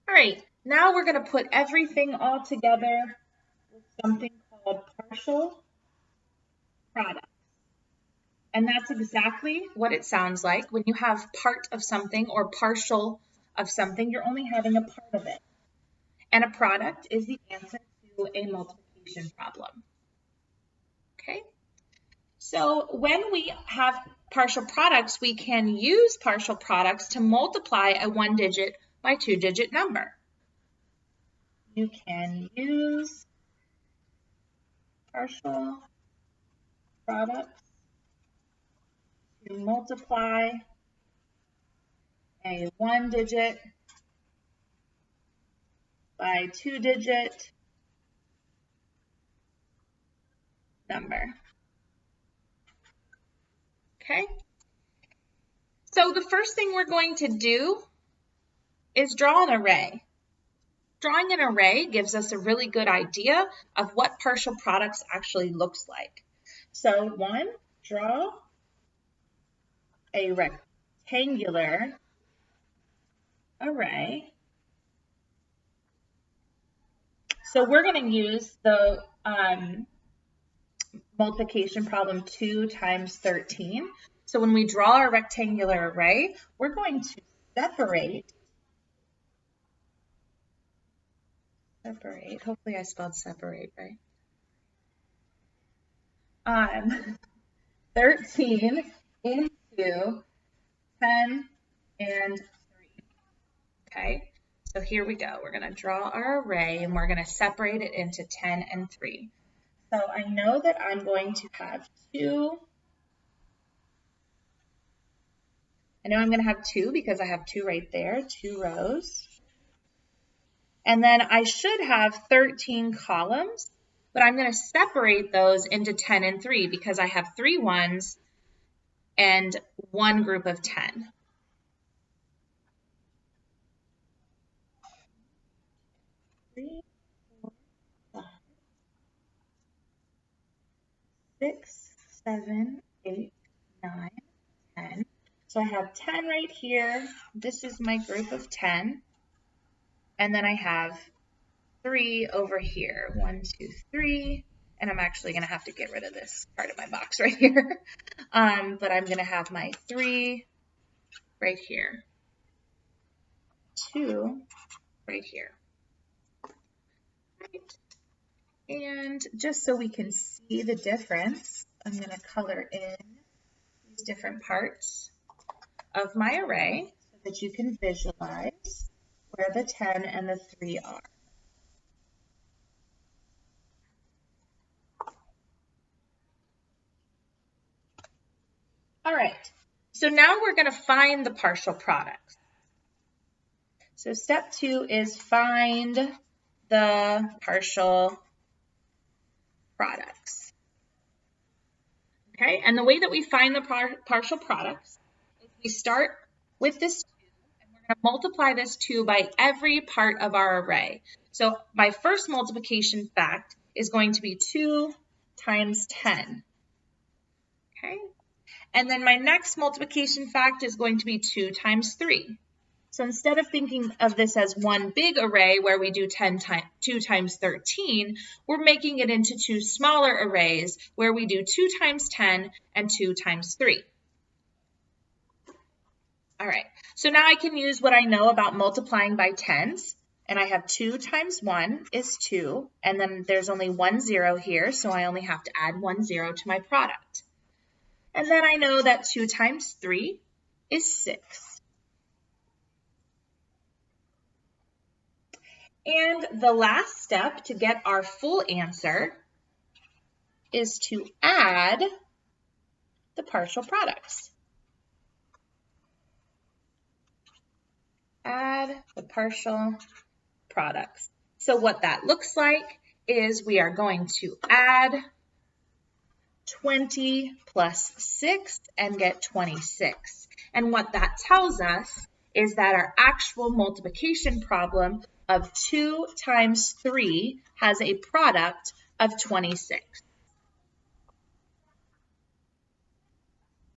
All right, now we're going to put everything all together with something called partial products. And that's exactly what it sounds like. When you have part of something or partial of something, you're only having a part of it. And a product is the answer to a multiplication problem. Okay? So when we have partial products, we can use partial products to multiply a 1-digit by 2-digit number. You can use partial products to multiply a 1-digit by 2-digit number. Okay? So the first thing we're going to do is draw an array. Drawing an array gives us a really good idea of what partial products actually looks like. So 1, draw a rectangular array. So we're going to use the multiplication problem 2 times 13. So when we draw our rectangular array, we're going to separate, hopefully I spelled separate right, 13 into 10 and 3. Okay, so here we go. We're going to draw our array and we're going to separate it into 10 and 3. So I know that I'm going to have 2. I know I'm going to have 2 because I have 2 right there, 2 rows. And then I should have 13 columns, but I'm going to separate those into 10 and 3 because I have 3 ones and 1 group of 10. Three, 4, 5, 6, 7, 8, 9, 10. So I have 10 right here. This is my group of 10. And then I have 3 over here. 1, 2, 3. And I'm actually going to have to get rid of this part of my box right here. But I'm going to have my 3 right here. 2 right here. Right. And just so we can see the difference, I'm going to color in these different parts of my array so that you can visualize where the 10 and the 3 are. All right, so now we're going to find the partial products. So step 2 is find the partial products. Okay, and the way that we find the partial products is we start with this 2, and we're going to multiply this 2 by every part of our array. So my first multiplication fact is going to be 2 times 10. Okay, and then my next multiplication fact is going to be 2 times 3. So instead of thinking of this as one big array where we do 2 times 13, we're making it into 2 smaller arrays where we do 2 times 10 and 2 times 3. All right, so now I can use what I know about multiplying by tens, and I have 2 times 1 is 2, and then there's only 1 0 here, so I only have to add 1 0 to my product. And then I know that 2 times 3 is 6. And the last step to get our full answer is to add the partial products. Add the partial products. So what that looks like is we are going to add 20 plus 6 and get 26. And what that tells us is that our actual multiplication problem of 2 times 3 has a product of 26.